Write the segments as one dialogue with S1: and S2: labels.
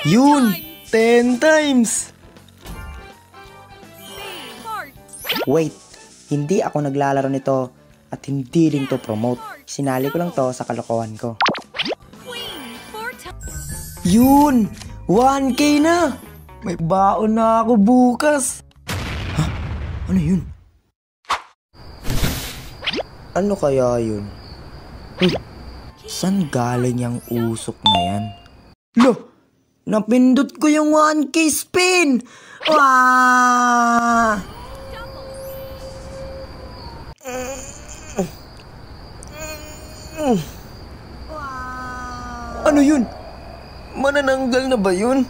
S1: Yun! 10 times! Wait, hindi ako naglalaro nito at hindi rin to promote. Sinali ko lang to sa kalokohan ko. Yun! 1K na! May baon na ako bukas! Ha? Ano yun? Ano kaya yun? Saan galing yung usok na yan? Lo! Napindot ko yung 1K spin! Wah! Ano yun? Manananggal na ba yun?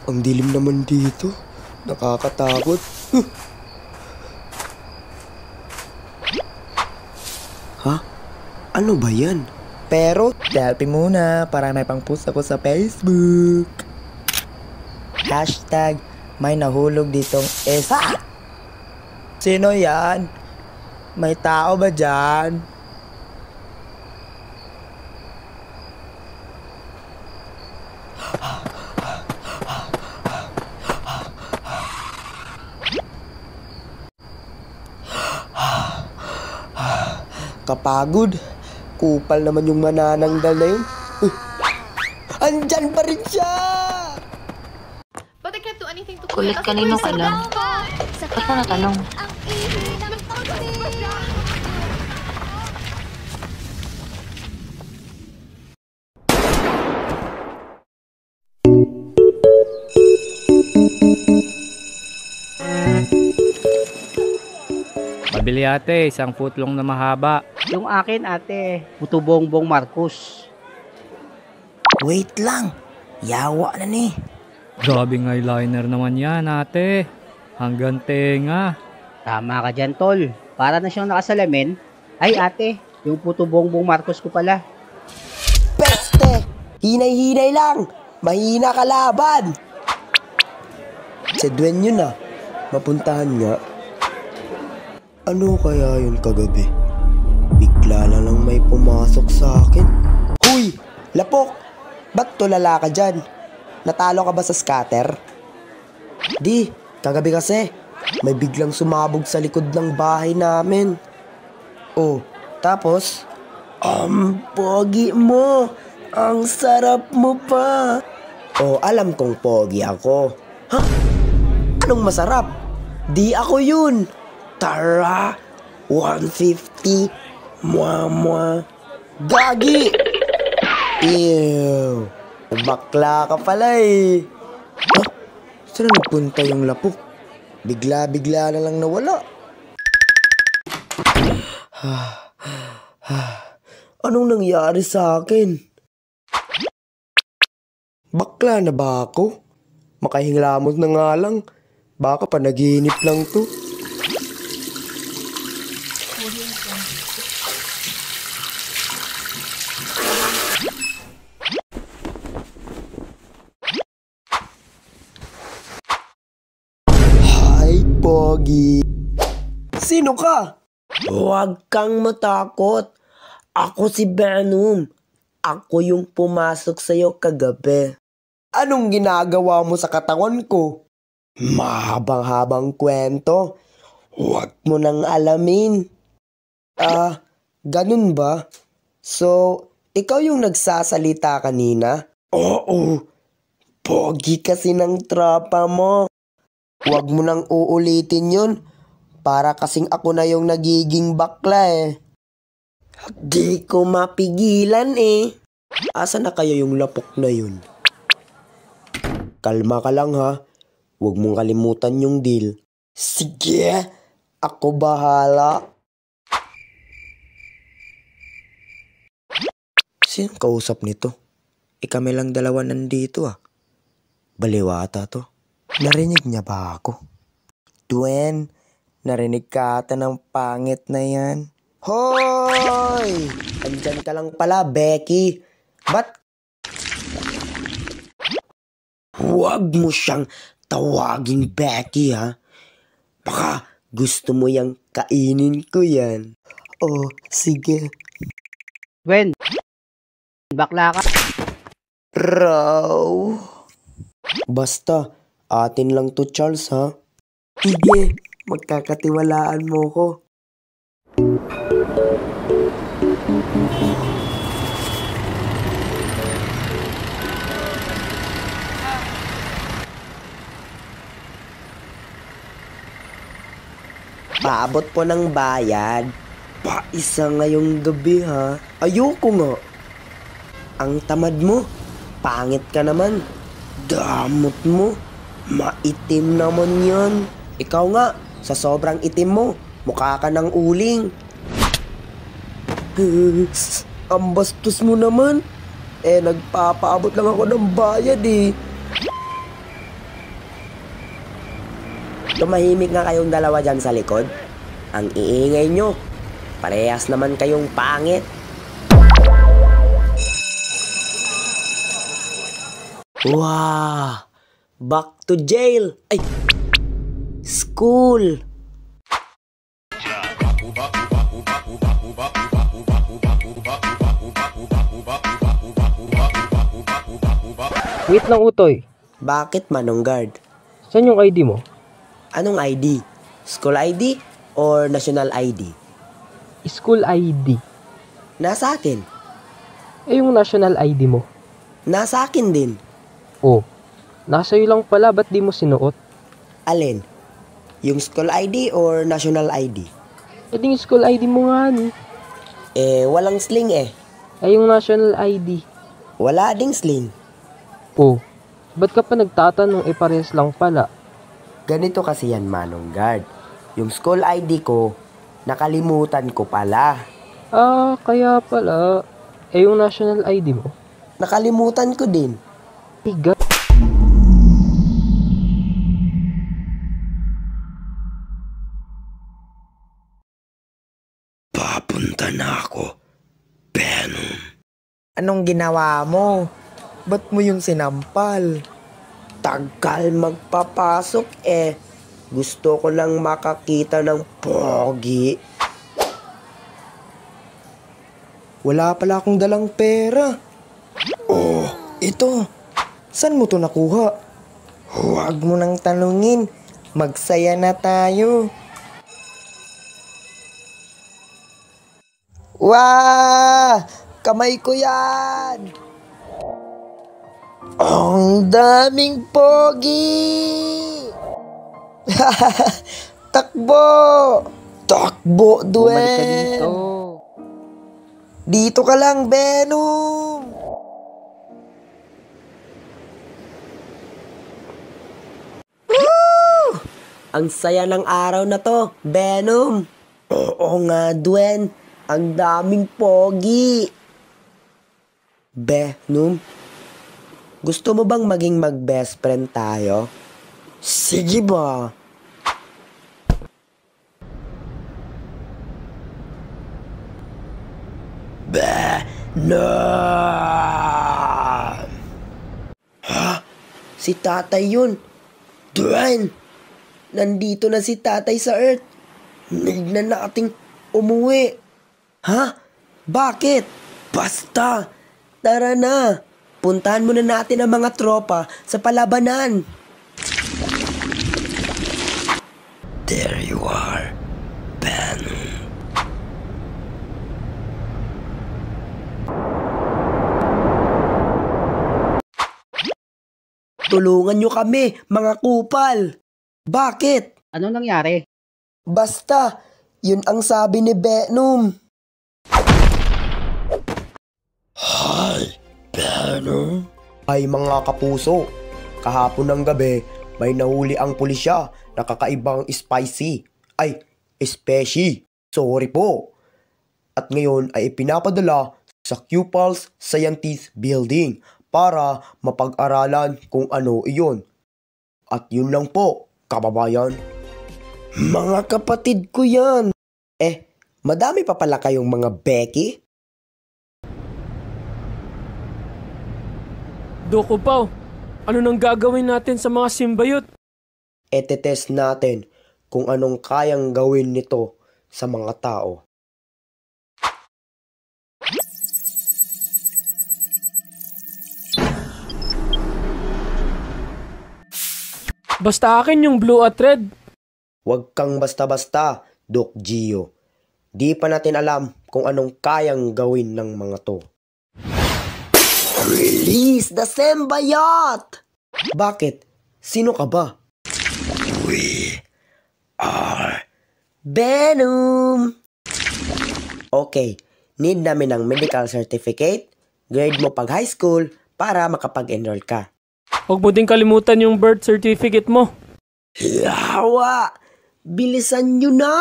S1: Ang dilim naman dito. Nakakatakot. Ha? Ano ba yan? Pero, selfie muna para may pang-post ako sa Facebook. Hashtag, may nahulog ditong isa. Sino yan? May tao ba dyan? Kapagod. Kupal naman yung manananggal na yun. Andyan pa rin siya!
S2: Kulit kanino ka lang. Ba't ka natanong?
S3: Pabili ate, isang footlong na mahaba.
S4: Yung akin ate, Puto Bongbong Marcos.
S1: Wait lang. Yawa na ni.
S3: Grabing eyeliner naman yan ate. Hanggang tenga.
S4: Tama ka dyan tol. Para na siyang nakasalamin. Ay ate, yung Puto Bongbong Marcos ko pala.
S1: Peste! Hinay-hinay lang! Mahina kalaban! Si Dwen yun ah. Mapuntahan nga. Ano kaya yun kagabi? Bigla na lang may pumasok sa akin. Huy! Lapok! Ba't tulala ka dyan? Natalo ka ba sa scatter? Di, kagabi kasi. May biglang sumabog sa likod ng bahay namin. Oh, tapos? Pogi mo! Ang sarap mo pa! Oh, alam kong pogi ako. Ha? Anong masarap? Di ako yun! Tara! 150! Mwa! Gagi! Ew! Bakla ka pala eh! Ha? Saan na nagpunta yung lapok? Bigla na lang nawala. Anong nangyari sa akin? Bakla na ba ako? Makahinglamot na nga lang. Baka panaginip lang to. Hi, Pogi. Sino ka? Huwag kang matakot. Ako si Venom. Ako yung pumasok sa'yo kagabi. Anong ginagawa mo sa katawan ko? Mahabang-habang kwento. Huwag mo nang alamin. Ganun ba? So, ikaw yung nagsasalita kanina? Oo. Pogi kasi ng tropa mo. Huwag mo nang uulitin yun. Para kasing ako na yung nagiging bakla eh. Di ko mapigilan eh. Asa na kaya yung lapok na yun? Kalma ka lang ha. Huwag mong kalimutan yung deal. Sige, ako bahala. Sinong kausap nito? Kami lang dalawa nandito ah. Baliwata to. Narinig niya ba ako? Dwen, narinig ka ata ng pangit na yan. Hoy! Andyan ka lang pala, Becky. Ba't? Huwag mo siyang tawaging Becky, ha? Baka gusto mo yang kainin ko yan. Oh, sige.
S4: Gwen, bakla ka.
S1: Raw. Basta, atin lang to, Charles, ha? Sige, magkakatiwalaan mo ko. Paabot po ng bayad. Paisa ngayong gabi, ha? Ayoko nga. Ang tamad mo. Pangit ka naman. Damot mo. Maitim naman yan. Ikaw nga, sa sobrang itim mo, mukha ka ng uling. Ang bastos mo naman. Nagpapaabot lang ako ng bayad eh. Tumahimik nga kayong dalawa dyan sa likod. Ang iingay nyo. Parehas naman kayong pangit. Wow! Back to jail! Ay! School!
S5: Wait lang, Utoy.
S1: Bakit, Manong Guard?
S5: Saan yung ID mo?
S1: Anong ID? School ID or national ID?
S5: School ID.
S1: Nasa akin.
S5: Yung national ID mo?
S1: Nasa akin din.
S5: Oh, nasa iyo lang pala, ba't di mo sinuot?
S1: Alin? Yung school ID or national ID?
S5: Yung school ID mo nga ni.
S1: Walang sling eh.
S5: Yung national ID.
S1: Wala ding sling.
S5: Oh, ba't ka pa nagtatanong pares lang pala?
S1: Ganito kasi yan, Manong Guard. Yung school ID ko, nakalimutan ko pala.
S5: Kaya pala. Yung national ID mo?
S1: Nakalimutan ko din.
S5: Iga.
S1: Papunta na ako, Venom.
S6: Anong ginawa mo? Ba't mo yung sinampal?
S1: Tagal magpapasok eh. Gusto ko lang makakita ng pogi.
S6: Wala pala akong dalang pera. Oh, ito. Saan mo to nakuha? Huwag mo nang tanungin. Magsaya na tayo.
S1: Wah! Kamay ko yan! Ang daming pogi! Takbo! Takbo,
S5: Bumalik ka
S1: Duen!
S5: dito.
S1: Dito ka lang, Venom! Woo! Ang saya ng araw na to, Venom! Oo nga, Duen. Ang daming pogi! Venom? Gusto mo bang maging mag-best friend tayo? Sige ba? Venom! Ha? Si tatay yun. Duen! Nandito na si tatay sa Earth. Need na nating umuwi. Ha? Bakit? Basta! Tara na! Puntahan muna natin ang mga tropa sa palabanan. There you are, Venom. Tulungan nyo kami, mga kupal. Bakit?
S4: Ano nangyari?
S1: Basta, yun ang sabi ni Venom. Hi, Venom. Ay mga kapuso, kahapon ng gabi, may nahuli ang pulisya na kakaibang spicy. Ay, especi. Sorry po. At ngayon ay ipinapadala sa Q-Pulse Scientist Building para mapag-aralan kung ano iyon. At yun lang po, kababayan. Mga kapatid ko yan. Madami pa pala kayong mga Becky?
S7: Doko Pao, ano nang gagawin natin sa mga simbayot?
S1: Etetest natin kung anong kayang gawin nito sa mga tao.
S7: Basta akin yung blue at red.
S1: Huwag kang basta-basta, Doc Gio. Di pa natin alam kung anong kayang gawin ng mga to. Release the Sembayat! Bakit? Sino ka ba? We are Venom! Okay, need namin ng medical certificate, grade mo pag high school, para makapag-enroll ka.
S7: Huwag mo din kalimutan yung birth certificate mo.
S1: Yawa! Bilisan nyo na!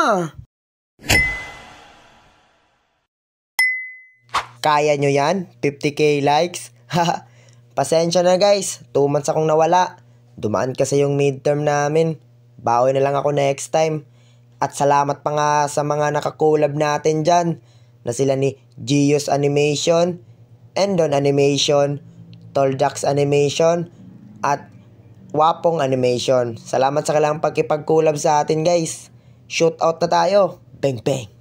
S1: Kaya nyo yan? 50k likes? Haha, pasensya na guys. 2 months akong nawala. Dumaan kasi yung midterm namin. Bawi na lang ako next time. At salamat pa nga sa mga nakakulab natin dyan. Na sila ni Gio's Animation, Endon Animation, Toldax Animation, at Wapong Animation. Salamat sa kailangang pagkipag-collab sa atin guys. Shoot out na tayo. Bang bang.